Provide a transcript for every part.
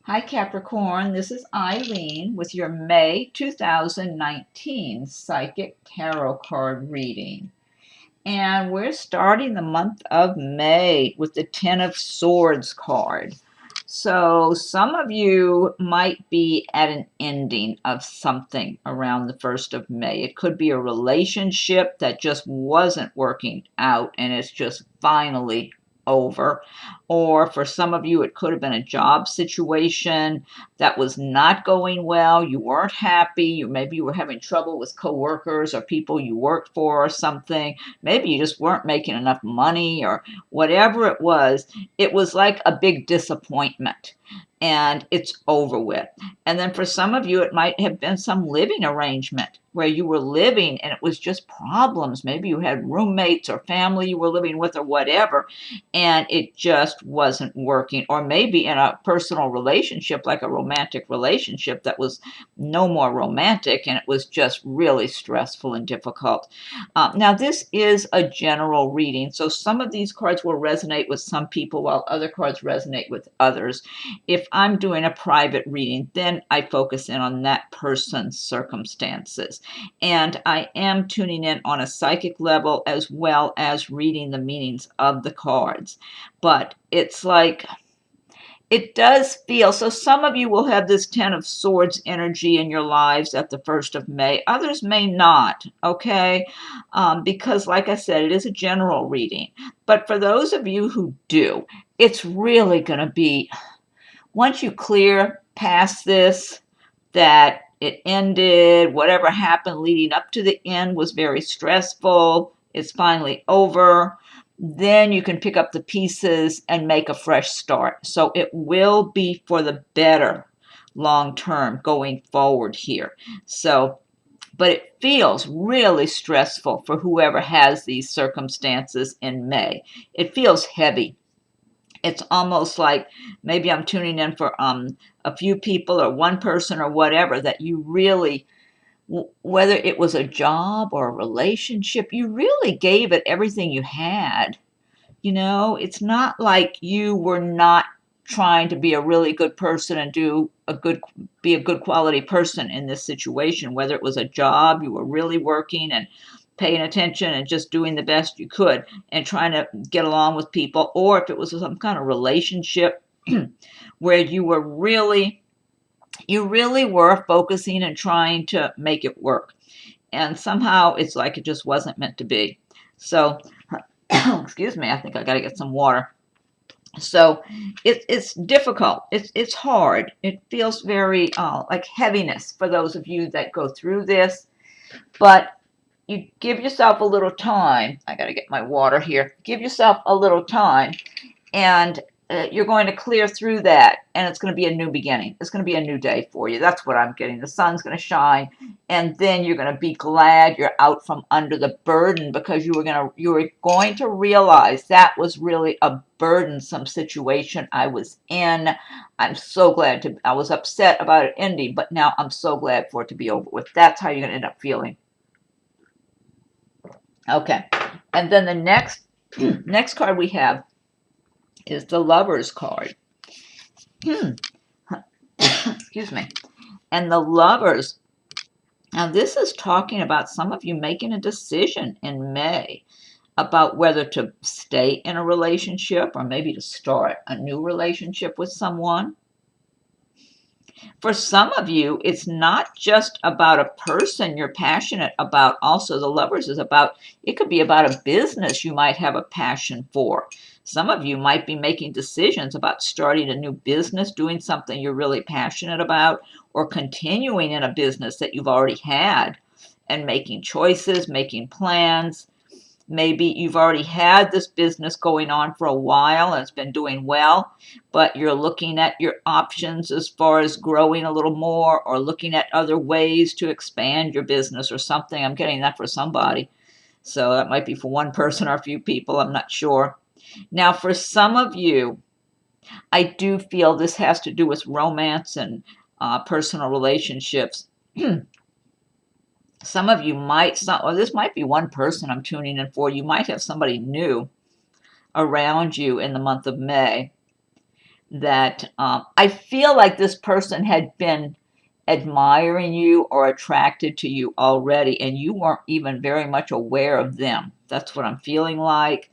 Hi Capricorn, this is Eileen with your May 2019 Psychic Tarot card reading. And we're starting the month of May with the Ten of Swords card. So some of you might be at an ending of something around the 1st of May. It could be a relationship that just wasn't working out and it's just finally over. Or for some of you, it could have been a job situation that was not going well. You weren't happy. Maybe you were having trouble with coworkers or people you worked for or something. Maybe you just weren't making enough money or whatever it was like a big disappointment and it's over with. And then for some of you, it might have been some living arrangement where you were living and it was just problems. Maybe you had roommates or family you were living with or whatever, and it just wasn't working. Or maybe in a personal relationship, like a romantic relationship that was no more romantic and it was just really stressful and difficult. Now, this is a general reading, so some of these cards will resonate with some people while other cards resonate with others. If I'm doing a private reading, then I focus in on that person's circumstances. And I am tuning in on a psychic level as well as reading the meanings of the cards. But it's like, it does feel, so some of you will have this Ten of Swords energy in your lives at the 1st of May. Others may not, okay? Because like I said, it is a general reading. But for those of you who do, it's really going to be, once you clear past this, that it ended, whatever happened leading up to the end was very stressful, it's finally over, then you can pick up the pieces and make a fresh start. So it will be for the better long term going forward here. So, but it feels really stressful for whoever has these circumstances in May. It feels heavy. It's almost like maybe I'm tuning in for a few people or one person or whatever that you really, whether it was a job or a relationship, you really gave it everything you had. It's not like you were not trying to be a really good person and be a good quality person in this situation. Whether it was a job, you were really working and paying attention and just doing the best you could and trying to get along with people, or if it was some kind of relationship where you really were focusing and trying to make it work. And somehow it's like it just wasn't meant to be. So, excuse me, I think I got to get some water. So it's difficult. It's hard. It feels very like heaviness for those of you that go through this. But you give yourself a little time. I got to get my water here. Give yourself a little time, and you're going to clear through that, and it's going to be a new beginning. It's going to be a new day for you. That's what I'm getting. The sun's going to shine, and then you're going to be glad you're out from under the burden, because you were going to realize that was really a burdensome situation I was in. I'm so glad I was upset about it ending, but now I'm so glad for it to be over with. That's how you're going to end up feeling. Okay, and then the next card we have is the Lovers card. Excuse me. And the Lovers, now this is talking about some of you making a decision in May about whether to stay in a relationship or maybe to start a new relationship with someone. For some of you, it's not just about a person you're passionate about. Also, the Lovers is about, it could be about a business you might have a passion for. Some of you might be making decisions about starting a new business, doing something you're really passionate about, or continuing in a business that you've already had and making choices, making plans. Maybe you've already had this business going on for a while and it's been doing well, but you're looking at your options as far as growing a little more or looking at other ways to expand your business or something. I'm getting that for somebody. So that might be for one person or a few people. I'm not sure. Now, for some of you, I do feel this has to do with romance and personal relationships. Some of you or this might be one person I'm tuning in for. You might have somebody new around you in the month of May. that I feel like this person had been admiring you or attracted to you already, and you weren't even very much aware of them. That's what I'm feeling like.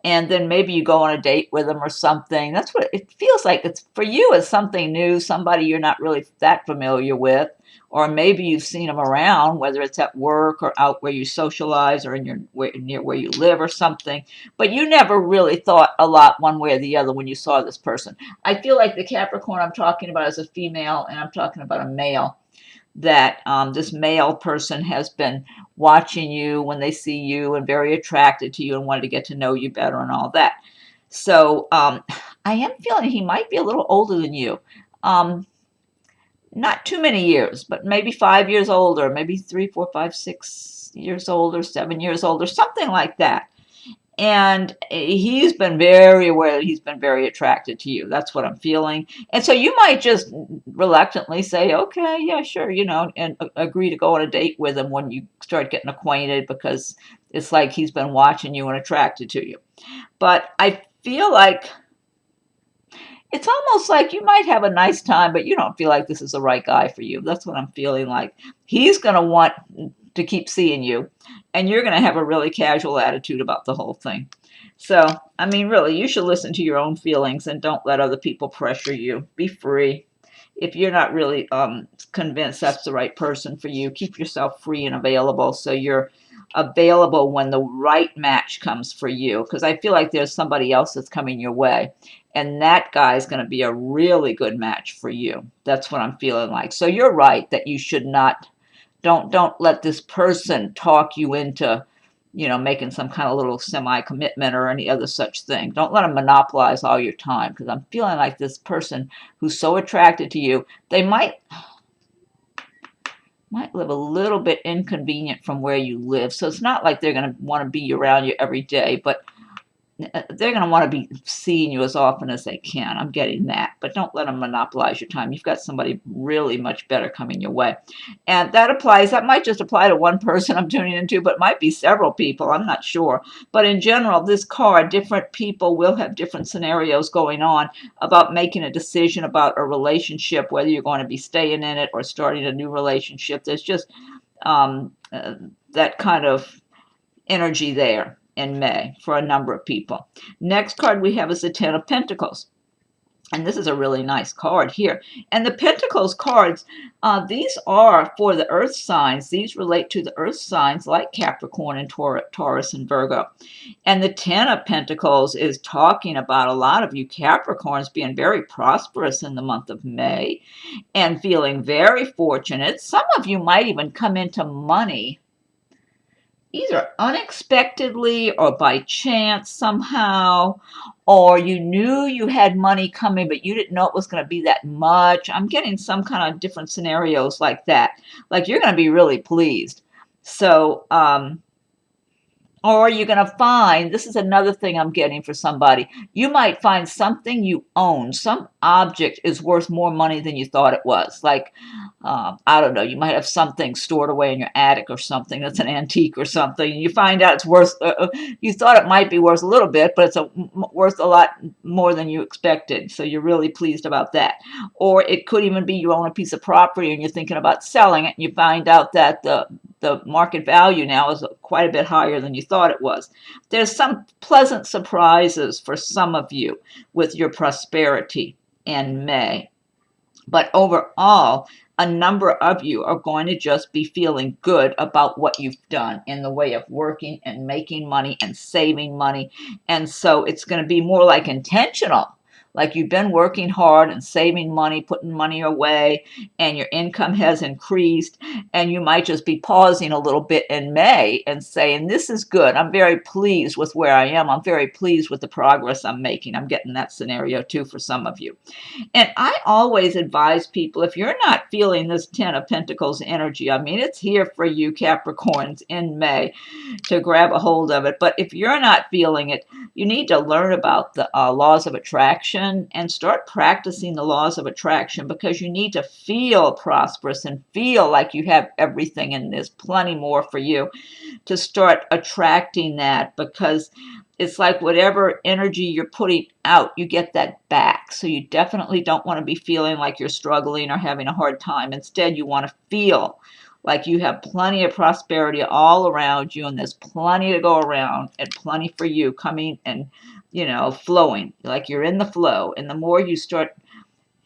And then maybe you go on a date with them or something. That's what it feels like. It's for you, it's something new, somebody you're not really that familiar with, or maybe you've seen them around, whether it's at work or out where you socialize or in your near where you live or something. But you never really thought a lot one way or the other when you saw this person. I feel like the Capricorn I'm talking about is a female, and I'm talking about a male, that this male person has been watching you when they see you and very attracted to you and wanted to get to know you better and all that. So I am feeling he might be a little older than you. Um, Not too many years, but maybe 5 years older, maybe 3, 4, 5, 6 years older, 7 years older, something like that. And he's been very aware that he's been very attracted to you. That's what I'm feeling. And so you might just reluctantly say, okay, yeah, sure, and agree to go on a date with him when you start getting acquainted, because it's like he's been watching you and attracted to you. But I feel like it's almost like you might have a nice time, but you don't feel like this is the right guy for you. That's what I'm feeling like. He's going to want to keep seeing you, and you're going to have a really casual attitude about the whole thing. So, I mean, really, you should listen to your own feelings and don't let other people pressure you. Be free. If you're not really convinced that's the right person for you, keep yourself free and available so you're available when the right match comes for you. Because I feel like there's somebody else that's coming your way, and that guy is going to be a really good match for you. That's what I'm feeling like. So you're right that you should not, don't let this person talk you into, making some kind of little semi-commitment or any other such thing. Don't let them monopolize all your time, because I'm feeling like this person who's so attracted to you, they might live a little bit inconvenient from where you live. So it's not like they're going to want to be around you every day, but they're going to want to be seeing you as often as they can. I'm getting that. But don't let them monopolize your time. You've got somebody really much better coming your way. And that might just apply to one person I'm tuning into, but it might be several people. I'm not sure. But in general, this card, different people will have different scenarios going on about making a decision about a relationship, whether you're going to be staying in it or starting a new relationship. There's just that kind of energy there in May for a number of people. Next card we have is the Ten of Pentacles. And this is a really nice card here. And the Pentacles cards, these are for the earth signs. These relate to the earth signs like Capricorn and Taurus and Virgo. And the Ten of Pentacles is talking about a lot of you Capricorns being very prosperous in the month of May and feeling very fortunate. Some of you might even come into money either unexpectedly or by chance somehow, or you knew you had money coming, but you didn't know it was going to be that much. I'm getting some kind of different scenarios like that. Like you're going to be really pleased. So, or you're going to find, this is another thing I'm getting for somebody, you might find something you own, some object is worth more money than you thought it was. Like, I don't know, you might have something stored away in your attic or something that's an antique or something. And you find out it's worth, you thought it might be worth a little bit, but it's worth a lot more than you expected. So you're really pleased about that. Or it could even be you own a piece of property and you're thinking about selling it, and you find out that the market value now is quite a bit higher than you thought it was. There's some pleasant surprises for some of you with your prosperity in May. But overall, a number of you are going to just be feeling good about what you've done in the way of working and making money and saving money. And so it's going to be more like intentional. Like you've been working hard and saving money, putting money away, and your income has increased. And you might just be pausing a little bit in May and saying, this is good. I'm very pleased with where I am. I'm very pleased with the progress I'm making. I'm getting that scenario too for some of you. And I always advise people, if you're not feeling this Ten of Pentacles energy, I mean, it's here for you Capricorns in May to grab a hold of it. But if you're not feeling it, you need to learn about the laws of attraction attraction and start practicing the laws of attraction, because you need to feel prosperous and feel like you have everything and there's plenty more for you to start attracting that, because it's like whatever energy you're putting out, you get that back. So you definitely don't want to be feeling like you're struggling or having a hard time. Instead, you want to feel like you have plenty of prosperity all around you, and there's plenty to go around and plenty for you coming and, flowing, like you're in the flow. And the more you start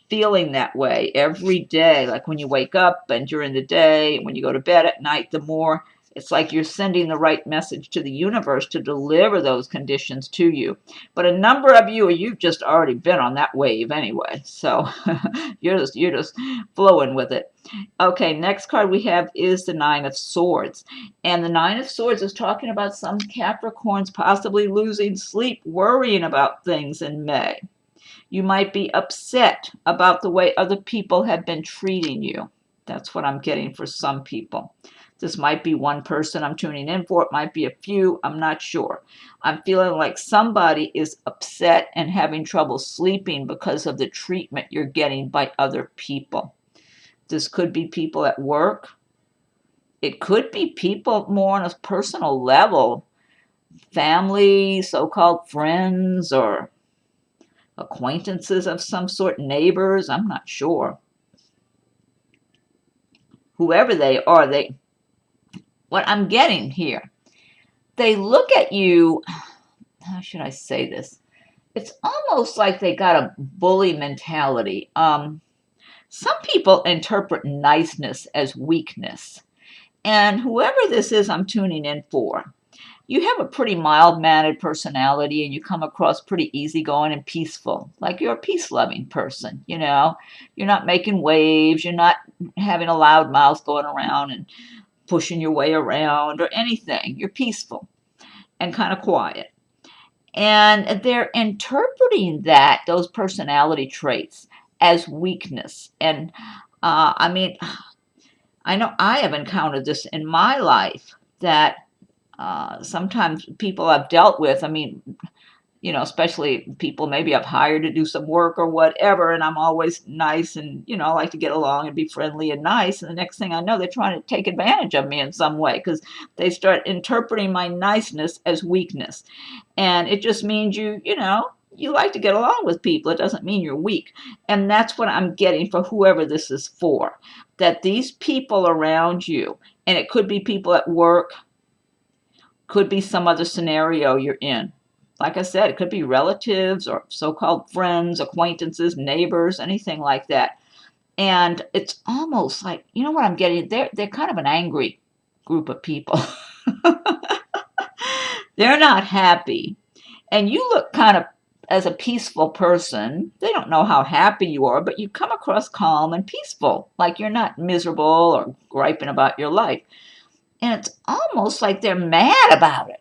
feeling that way every day, like when you wake up and during the day and when you go to bed at night, the more it's like you're sending the right message to the universe to deliver those conditions to you. But a number of you've just already been on that wave anyway, so you're just flowing with it. Okay, next card we have is the Nine of Swords. And the Nine of Swords is talking about some Capricorns possibly losing sleep, worrying about things in May. You might be upset about the way other people have been treating you. That's what I'm getting for some people. This might be one person I'm tuning in for. It might be a few. I'm not sure. I'm feeling like somebody is upset and having trouble sleeping because of the treatment you're getting by other people. This could be people at work. It could be people more on a personal level. Family, so-called friends, or acquaintances of some sort, neighbors, I'm not sure. Whoever they are, what I'm getting here, they look at you, how should I say this? It's almost like they got a bully mentality. Some people interpret niceness as weakness. And whoever this is I'm tuning in for, you have a pretty mild-mannered personality and you come across pretty easygoing and peaceful, like you're a peace-loving person, You're not making waves, you're not having a loud mouth going around and pushing your way around or anything. You're peaceful and kind of quiet. And they're interpreting those personality traits as weakness. And I know I have encountered this in my life, that sometimes people I've dealt with, especially people maybe I've hired to do some work or whatever, and I'm always nice and, I like to get along and be friendly and nice. And the next thing I know, they're trying to take advantage of me in some way, because they start interpreting my niceness as weakness. And it just means you like to get along with people. It doesn't mean you're weak. And that's what I'm getting for whoever this is for, that these people around you, and it could be people at work, could be some other scenario you're in. Like I said, it could be relatives or so-called friends, acquaintances, neighbors, anything like that. And it's almost like, what I'm getting? They're kind of an angry group of people. They're not happy. And you look kind of as a peaceful person. They don't know how happy you are, but you come across calm and peaceful, like you're not miserable or griping about your life. And it's almost like they're mad about it.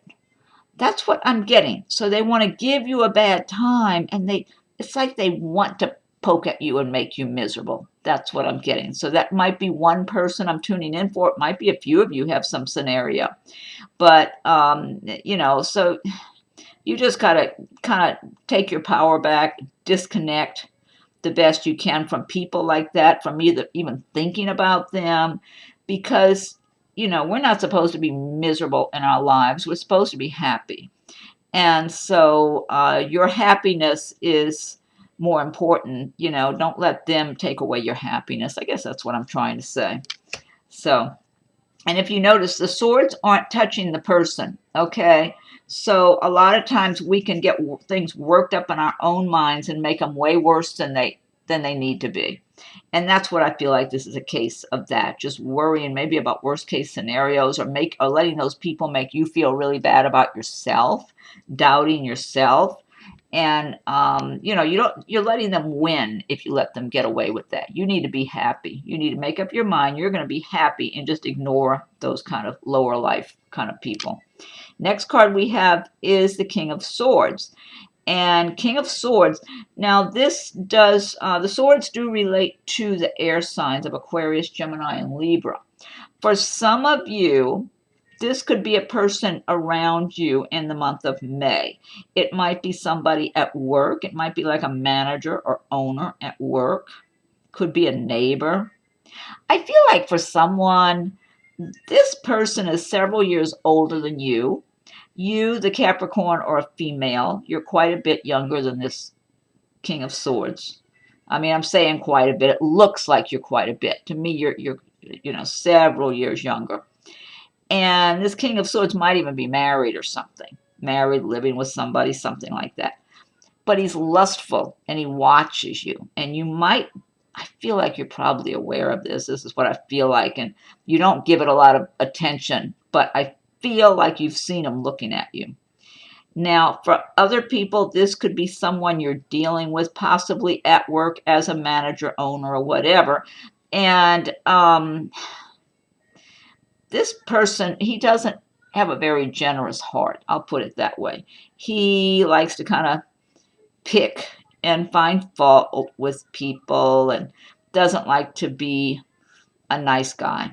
That's what I'm getting. So they want to give you a bad time, and it's like they want to poke at you and make you miserable. That's what I'm getting. So that might be one person I'm tuning in for. It might be a few of you have some scenario. But, so you just got to kind of take your power back, disconnect the best you can from people like that, from even thinking about them, because we're not supposed to be miserable in our lives. We're supposed to be happy. And so your happiness is more important. Don't let them take away your happiness. I guess that's what I'm trying to say. So, and if you notice, the swords aren't touching the person, okay? So a lot of times we can get things worked up in our own minds and make them way worse than they need to be. And that's what I feel like this is a case of, that, just worrying maybe about worst case scenarios, or letting those people make you feel really bad about yourself, doubting yourself. And you're letting them win if you let them get away with that. You need to be happy. You need to make up your mind you're going to be happy and just ignore those kind of lower life kind of people. Next card we have is the King of Swords. And King of Swords, now this does, the swords do relate to the air signs of Aquarius, Gemini, and Libra. For some of you, this could be a person around you in the month of May. It might be somebody at work. It might be like a manager or owner at work. Could be a neighbor. I feel like for someone, this person is several years older than you. You, the Capricorn, or a female, you're quite a bit younger than this King of Swords. I mean, I'm saying quite a bit. It looks like you're quite a bit. To me, you're several years younger. And this King of Swords might even be married or something. Married, living with somebody, something like that. But he's lustful and he watches you. And you might, I feel like you're probably aware of this. This is what I feel like. And you don't give it a lot of attention, but I feel like you've seen him looking at you. Now, for other people, this could be someone you're dealing with, possibly at work as a manager, owner, or whatever. And this person, he doesn't have a very generous heart. I'll put it that way. He likes to kind of pick and find fault with people and doesn't like to be a nice guy.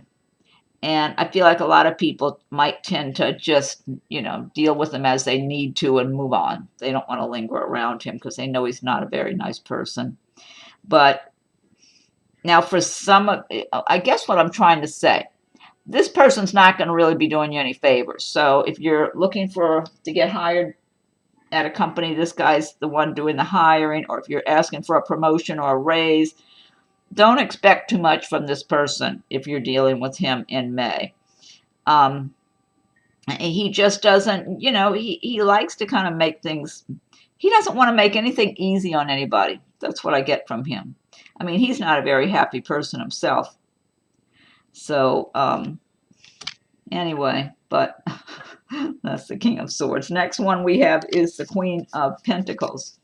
And I feel like a lot of people might tend to just, deal with him as they need to and move on. They don't want to linger around him because they know he's not a very nice person. But now for some of, I guess what I'm trying to say, this person's not going to really be doing you any favors. So if you're looking to get hired at a company, this guy's the one doing the hiring, or if you're asking for a promotion or a raise, don't expect too much from this person if you're dealing with him in May. He just doesn't, he likes to kind of make things, he doesn't want to make anything easy on anybody. That's what I get from him. I mean, he's not a very happy person himself. So, anyway, but that's the King of Swords. Next one we have is the Queen of Pentacles.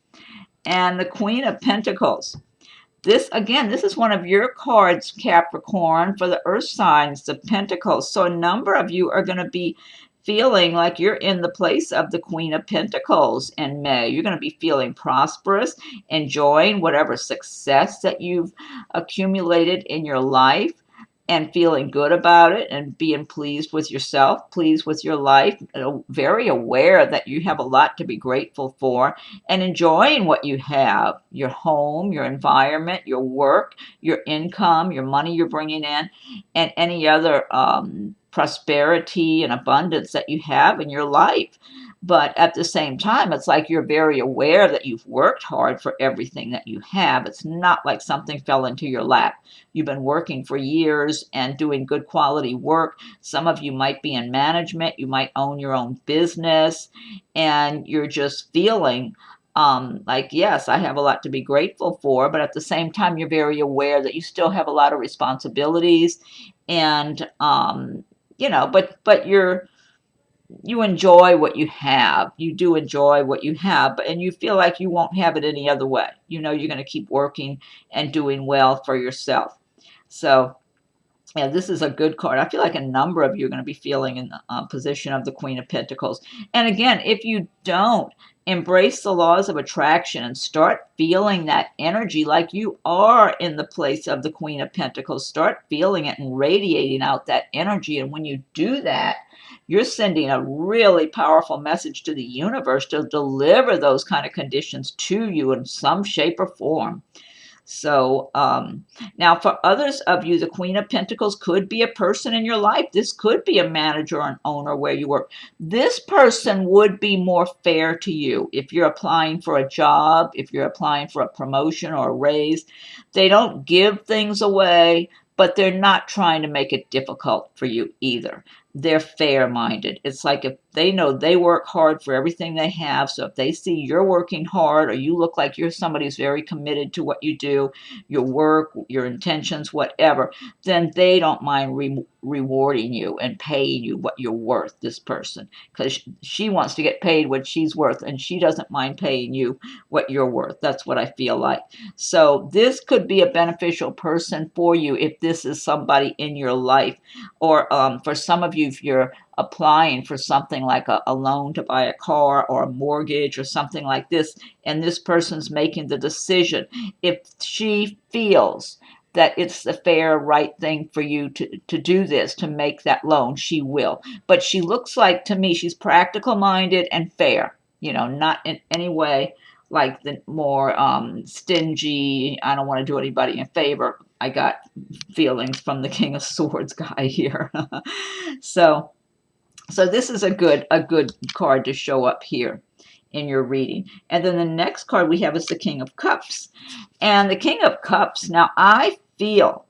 And the Queen of Pentacles. This is one of your cards, Capricorn, for the earth signs, the Pentacles. So a number of you are going to be feeling like you're in the place of the Queen of Pentacles in May. You're going to be feeling prosperous, enjoying whatever success that you've accumulated in your life, and feeling good about it and being pleased with yourself, pleased with your life, very aware that you have a lot to be grateful for, and enjoying what you have, your home, your environment, your work, your income, your money you're bringing in, and any other prosperity and abundance that you have in your life. But at the same time, it's like you're very aware that you've worked hard for everything that you have. It's not like something fell into your lap. You've been working for years and doing good quality work. Some of you might be in management. You might own your own business. And you're just feeling like, yes, I have a lot to be grateful for. But at the same time, you're very aware that you still have a lot of responsibilities. And, but you enjoy what you have. You do enjoy what you have, and you feel like you won't have it any other way. You're going to keep working and doing well for yourself. So, yeah, this is a good card. I feel like a number of you are going to be feeling in the position of the Queen of Pentacles. And again, if you don't embrace the laws of attraction and start feeling that energy like you are in the place of the Queen of Pentacles, start feeling it and radiating out that energy. And when you do that, you're sending a really powerful message to the universe to deliver those kind of conditions to you in some shape or form. So now for others of you, the Queen of Pentacles could be a person in your life. This could be a manager or an owner where you work. This person would be more fair to you if you're applying for a job, if you're applying for a promotion or a raise. They don't give things away, but they're not trying to make it difficult for you either. They're fair-minded. It's like if they know they work hard for everything they have, so if they see you're working hard or you look like you're somebody who's very committed to what you do, your work, your intentions, whatever, then they don't mind rewarding you and paying you what you're worth, this person, because she wants to get paid what she's worth, and she doesn't mind paying you what you're worth. That's what I feel like. So this could be a beneficial person for you if this is somebody in your life. Or for some of you, if you're applying for something like a loan to buy a car or a mortgage or something like this, and this person's making the decision, if she feels that it's the fair, right thing for you to do this, to make that loan, she will. But she looks like, to me, she's practical minded and fair, not in any way like the more stingy, I don't want to do anybody a favor. I got feelings from the King of Swords guy here. so so this is a good card to show up here in your reading. And then the next card we have is the King of Cups. And the King of Cups, now I feel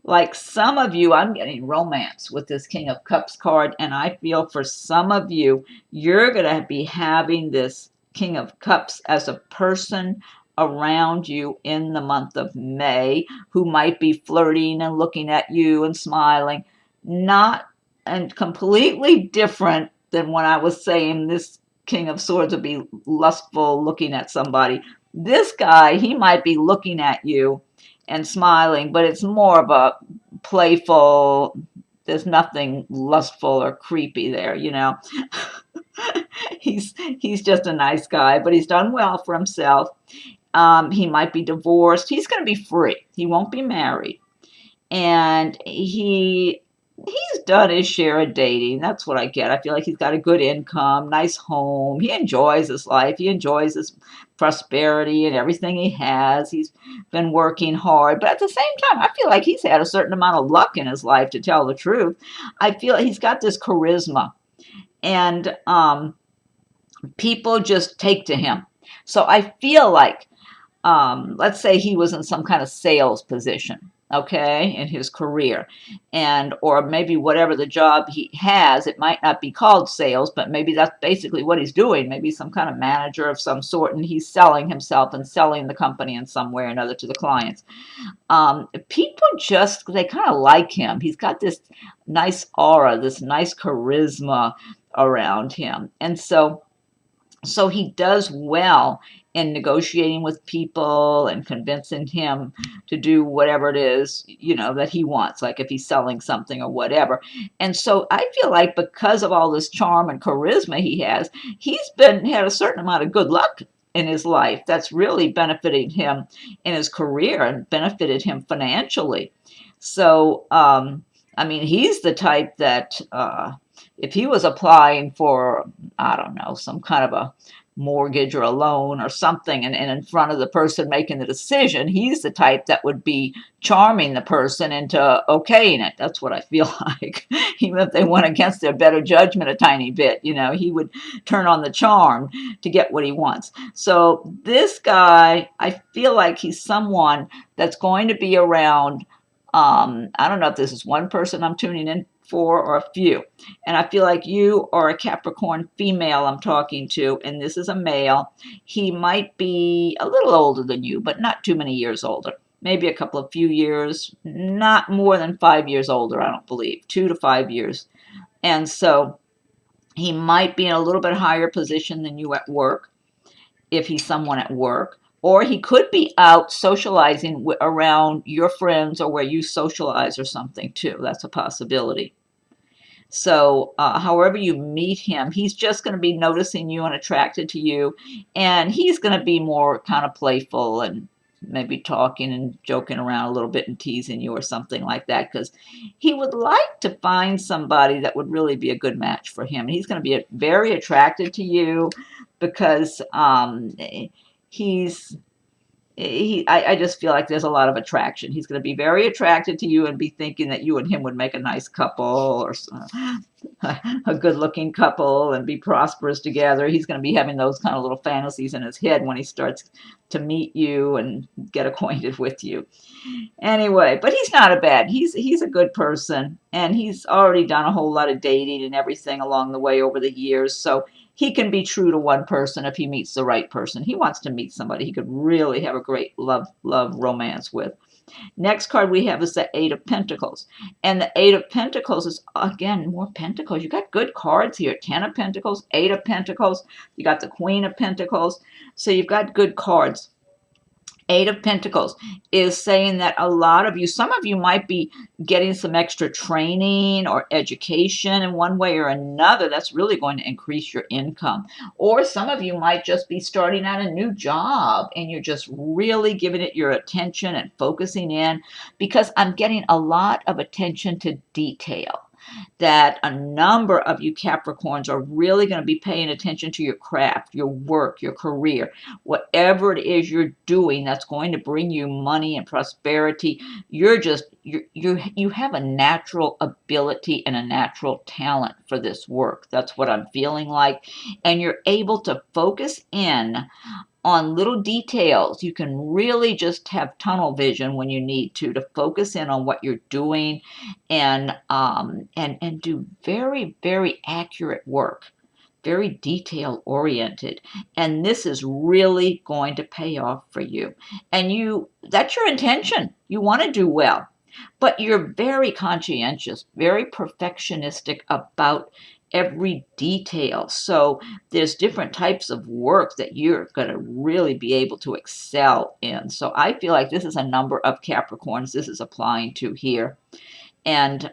like some of you, I'm getting romance with this King of Cups card, and I feel for some of you, you're going to be having this King of Cups as a person around you in the month of May who might be flirting and looking at you and smiling. Not and completely different than when I was saying this King of Swords would be lustful looking at somebody. This guy, he might be looking at you and smiling, but it's more of a playful, there's nothing lustful or creepy there, he's just a nice guy, but he's done well for himself. He might be divorced. He's going to be free. He won't be married. And he's done his share of dating. That's what I get. I feel like he's got a good income, nice home. He enjoys his life. He enjoys his prosperity and everything he has. He's been working hard. But at the same time, I feel like he's had a certain amount of luck in his life, to tell the truth. I feel he's got this charisma. And people just take to him. So I feel like, let's say he was in some kind of sales position, okay, in his career, and or maybe whatever the job he has, it might not be called sales, but maybe that's basically what he's doing. Maybe some kind of manager of some sort, and he's selling himself and selling the company in some way or another to the clients. People just, they kind of like him. He's got this nice aura, this nice charisma around him, and so he does well in negotiating with people and convincing him to do whatever it is, that he wants, like if he's selling something or whatever. And so I feel like because of all this charm and charisma he has, he's had a certain amount of good luck in his life that's really benefiting him in his career and benefited him financially. So, he's the type that if he was applying for, I don't know, some kind of a mortgage or a loan or something, and in front of the person making the decision, he's the type that would be charming the person into okaying it. That's what I feel like. Even if they went against their better judgment a tiny bit, he would turn on the charm to get what he wants. So this guy, I feel like he's someone that's going to be around. I don't know if this is one person I'm tuning in for or a few. And I feel like you are a Capricorn female I'm talking to, and this is a male. He might be a little older than you, but not too many years older. Maybe a couple of few years, not more than 5 years older, I don't believe. 2 to 5 years. And so he might be in a little bit higher position than you at work, if he's someone at work. Or he could be out socializing around your friends or where you socialize or something too. That's a possibility. So however you meet him, he's just going to be noticing you and attracted to you. And he's going to be more kind of playful and maybe talking and joking around a little bit and teasing you or something like that, because he would like to find somebody that would really be a good match for him. And he's going to be very attracted to you because I just feel like there's a lot of attraction. He's going to be very attracted to you and be thinking that you and him would make a nice couple, or a good-looking couple, and be prosperous together. He's going to be having those kind of little fantasies in his head when he starts to meet you and get acquainted with you. Anyway, but he's not a bad. He's a good person, and he's already done a whole lot of dating and everything along the way over the years. So he can be true to one person if he meets the right person. He wants to meet somebody he could really have a great love romance with. Next card we have is the Eight of Pentacles. And the Eight of Pentacles is, again, more Pentacles. You got good cards here. 10 of Pentacles, 8 of Pentacles. You got the Queen of Pentacles. So you've got good cards. Eight of Pentacles is saying that a lot of you, some of you might be getting some extra training or education in one way or another that's really going to increase your income. Or some of you might just be starting out a new job and you're just really giving it your attention and focusing in, because I'm getting a lot of attention to detail. That a number of you Capricorns are really going to be paying attention to your craft, your work, your career, whatever it is you're doing that's going to bring you money and prosperity. You have a natural ability and a natural talent for this work. That's what I'm feeling like. And you're able to focus in on little details. You can really just have tunnel vision when you need to focus in on what you're doing, and do very, very accurate work, very detail oriented. And this is really going to pay off for you. And that's your intention. You want to do well, but you're very conscientious, very perfectionistic about every detail. So there's different types of work that you're going to really be able to excel in. So I feel like this is a number of Capricorns this is applying to here. And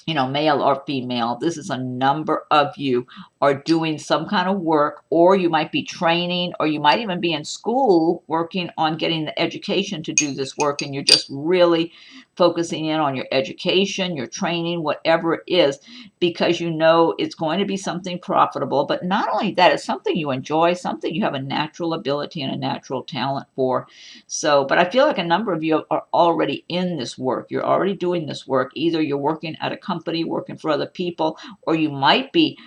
male or female, this is a number of you are doing some kind of work, or you might be training, or you might even be in school working on getting the education to do this work, and you're just really focusing in on your education, your training, whatever it is, because you know it's going to be something profitable. But not only that, it's something you enjoy, something you have a natural ability and a natural talent for. So, but I feel like a number of you are already in this work. You're already doing this work. Either you're working at a company, working for other people, or you might be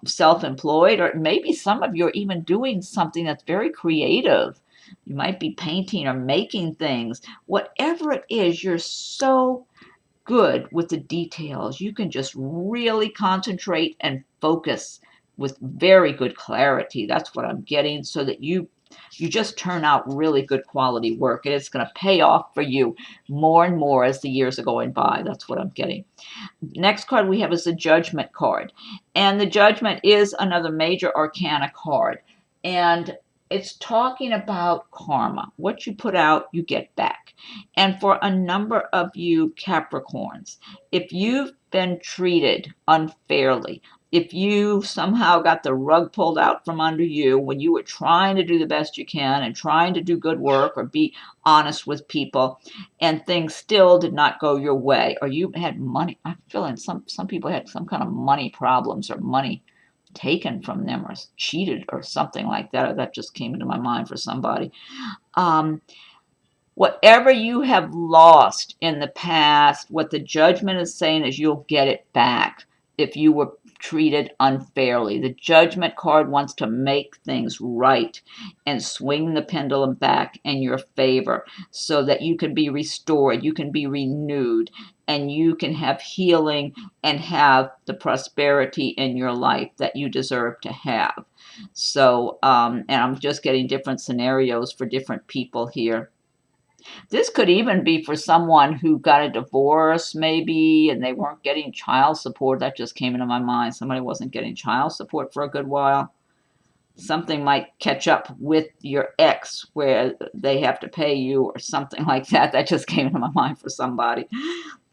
self-employed, or maybe some of you are even doing something that's very creative. You might be painting or making things. Whatever it is, you're so good with the details. You can just really concentrate and focus with very good clarity. That's what I'm getting, so that you just turn out really good quality work, and it's going to pay off for you more and more as the years are going by. That's what I'm getting. Next card we have is the Judgment card. And the Judgment is another major arcana card. And it's talking about karma. What you put out, you get back. And for a number of you Capricorns, if you've been treated unfairly, if you somehow got the rug pulled out from under you when you were trying to do the best you can and trying to do good work or be honest with people, and things still did not go your way, or you had money, I'm feeling some people had some kind of money problems, or money taken from them, or cheated, or something like that, or that just came into my mind for somebody. Whatever you have lost in the past, what the Judgment is saying is you'll get it back if you were treated unfairly. The Judgment card wants to make things right and swing the pendulum back in your favor, so that you can be restored, you can be renewed, and you can have healing and have the prosperity in your life that you deserve to have. So, and I'm just getting different scenarios for different people here. This could even be for someone who got a divorce, maybe, and they weren't getting child support. That just came into my mind. Somebody wasn't getting child support for a good while. Something might catch up with your ex where they have to pay you, or something like that. That just came into my mind for somebody.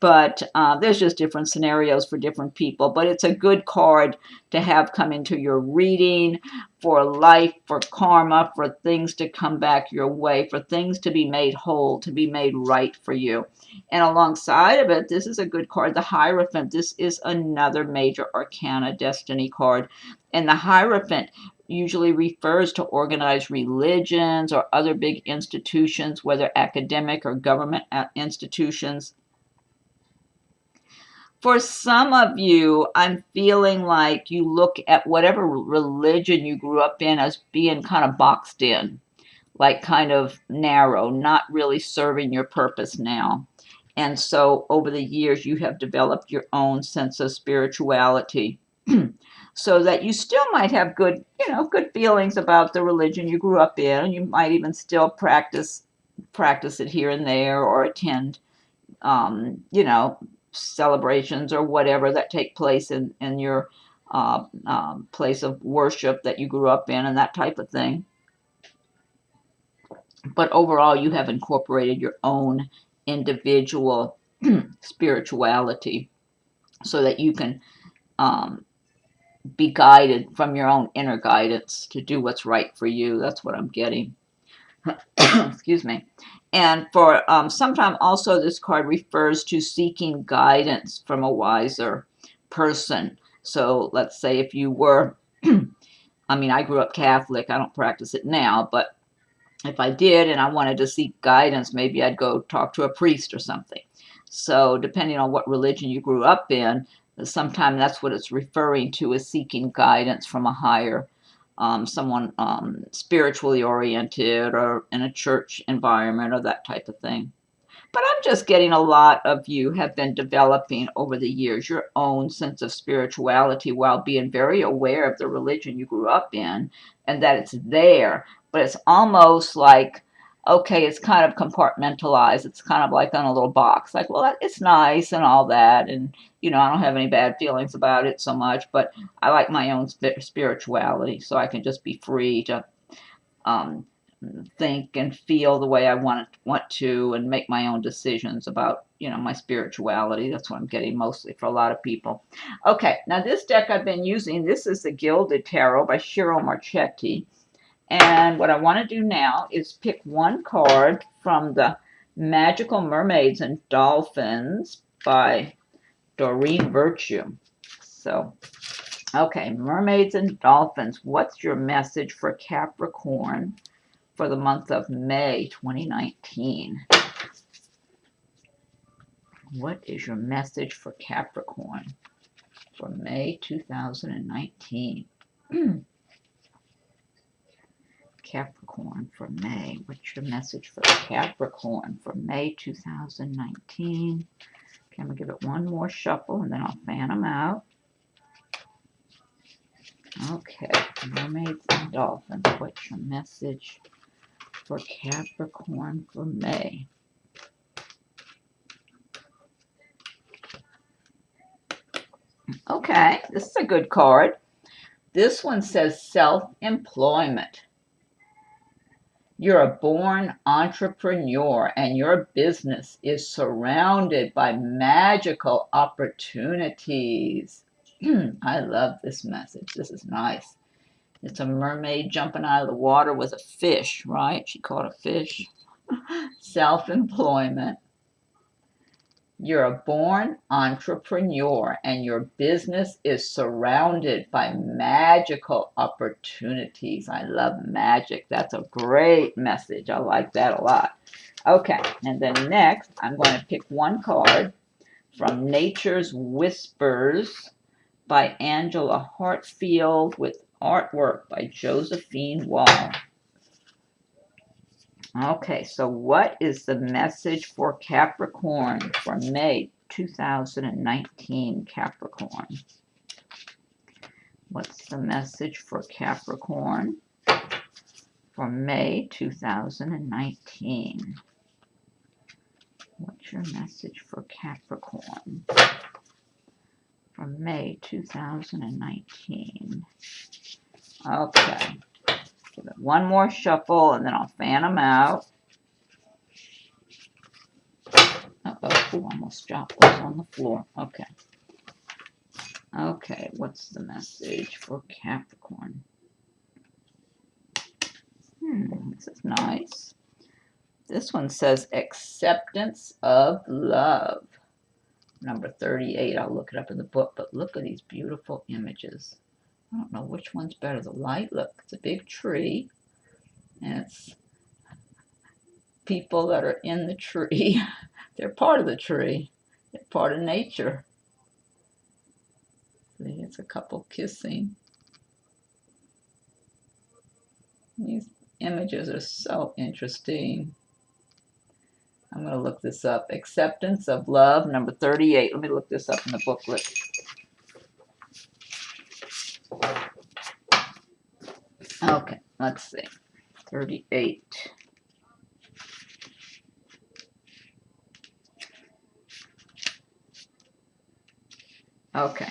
But there's just different scenarios for different people. But it's a good card to have come into your reading for life, for karma, for things to come back your way, for things to be made whole, to be made right for you. And alongside of it, this is a good card, the Hierophant. This is another major arcana destiny card. And the Hierophant usually refers to organized religions or other big institutions, whether academic or government institutions. For some of you, I'm feeling like you look at whatever religion you grew up in as being kind of boxed in, like kind of narrow, not really serving your purpose now. And so over the years, you have developed your own sense of spirituality. So that you still might have good feelings about the religion you grew up in, and you might even still practice it here and there, or attend, you know, celebrations or whatever that take place in your place of worship that you grew up in, and that type of thing. but overall you have incorporated your own individual spirituality so that you can um, be guided from your own inner guidance to do what's right for you. That's what I'm getting. Excuse me. And for sometimes also this card refers to seeking guidance from a wiser person. So let's say if you were, I mean, I grew up Catholic. I don't practice it now, but if I did and I wanted to seek guidance, maybe I'd go talk to a priest or something. So depending on what religion you grew up in, sometimes that's what it's referring to as seeking guidance from a higher, someone spiritually oriented or in a church environment or that type of thing. But I'm just getting a lot of you have been developing over the years your own sense of spirituality while being very aware of the religion you grew up in and that it's there. But it's almost like, okay, it's kind of compartmentalized. It's kind of like on a little box. Like, well, it's nice and all that. And, you know, I don't have any bad feelings about it so much, but I like my own spirituality so I can just be free to um, think and feel the way I want to and make my own decisions about, you know, my spirituality. That's what I'm getting mostly for a lot of people. Okay, now this deck I've been using, this is the Gilded Tarot by Ciro Marchetti. And what I want to do now is pick one card from the Magical Mermaids and Dolphins by Doreen Virtue. So, okay, Mermaids and Dolphins, what's your message for Capricorn for the month of May 2019? What is your message for Capricorn for May 2019? Capricorn for May. What's your message for Capricorn for May 2019? Okay, I'm going to give it one more shuffle and then I'll fan them out. Okay, Mermaids and Dolphins. What's your message for Capricorn for May? Okay, this is a good card. This one says self-employment. You're a born entrepreneur and your business is surrounded by magical opportunities. I love this message. This is nice. It's a mermaid jumping out of the water with a fish, right? She caught a fish. Self-employment. You're a born entrepreneur and your business is surrounded by magical opportunities. I love magic. That's a great message. I like that a lot. Okay, and then next I'm going to pick one card from Nature's Whispers by Angela Hartfield with artwork by Josephine Wall. Okay, so what is the message for Capricorn for May 2019, Capricorn? What's the message for Capricorn for May 2019? What's your message for Capricorn for May 2019? Okay. Give it one more shuffle and then I'll fan them out. Uh-oh, almost dropped those on the floor. Okay. Okay, what's the message for Capricorn? This is nice. This one says acceptance of love. Number 38. I'll look it up in the book, but look at these beautiful images. I don't know which one's better. The light, look, it's a big tree, and it's people that are in the tree. They're part of the tree. They're part of nature. See, it's a couple kissing. These images are so interesting. I'm going to look this up. Acceptance of love, number 38. Let me look this up in the booklet. Okay, let's see. 38. Okay.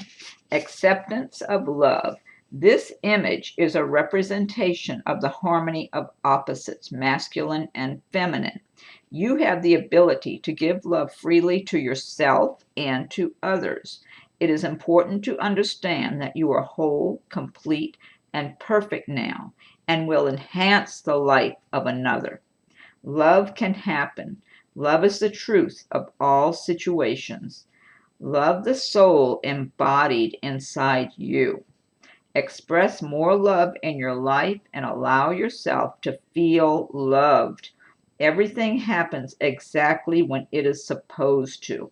Acceptance of love. This image is a representation of the harmony of opposites, masculine and feminine. You have the ability to give love freely to yourself and to others. It is important to understand that you are whole, complete, and perfect now, and will enhance the life of another. Love can happen. Love is the truth of all situations. Love the soul embodied inside you. Express more love in your life and allow yourself to feel loved. Everything happens exactly when it is supposed to.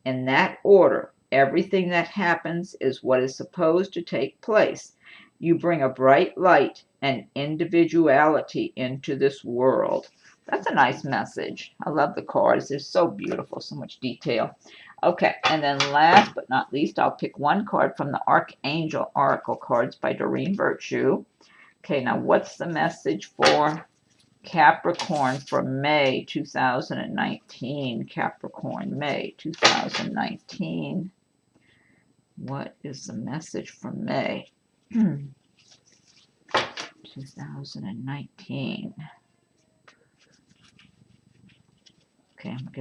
In that order, everything that happens is what is supposed to take place. You bring a bright light and individuality into this world. That's a nice message. I love the cards. They're so beautiful, so much detail. Okay, and then last but not least, I'll pick one card from the Archangel Oracle cards by Doreen Virtue. Okay, now what's the message for Capricorn for May 2019? Capricorn, May 2019. What is the message for May 2019? Okay, I'm going to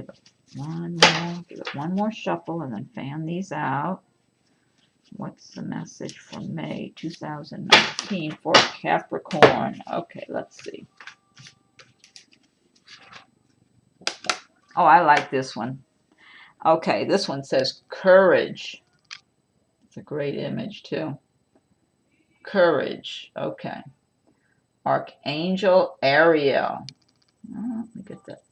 give it one more shuffle and then fan these out. What's the message for May 2019 for Capricorn? Okay, let's see. Oh, I like this one. Okay, this one says courage. It's a great image, too. Courage. Okay. Archangel Ariel. Oh, let me get that.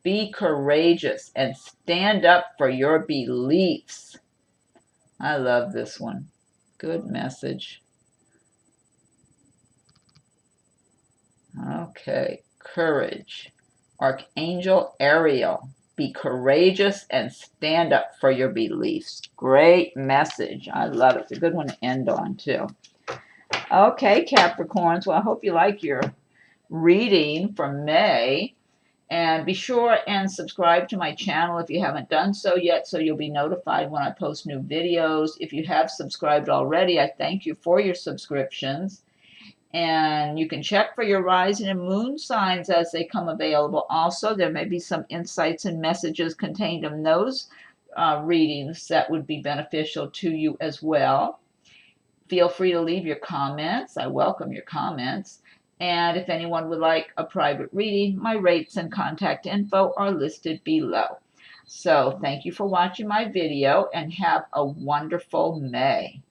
Be courageous and stand up for your beliefs. I love this one. Good message. Okay. Courage. Archangel Ariel. Be courageous and stand up for your beliefs. Great message. I love it. It's a good one to end on, too. Okay, Capricorns. Well, I hope you like your reading for May. And be sure and subscribe to my channel if you haven't done so yet, so you'll be notified when I post new videos. If you have subscribed already, I thank you for your subscriptions. And you can check for your rising and moon signs as they come available. Also, there may be some insights and messages contained in those readings that would be beneficial to you as well. Feel free to leave your comments. I welcome your comments. And if anyone would like a private reading, my rates and contact info are listed below. So thank you for watching my video and have a wonderful May.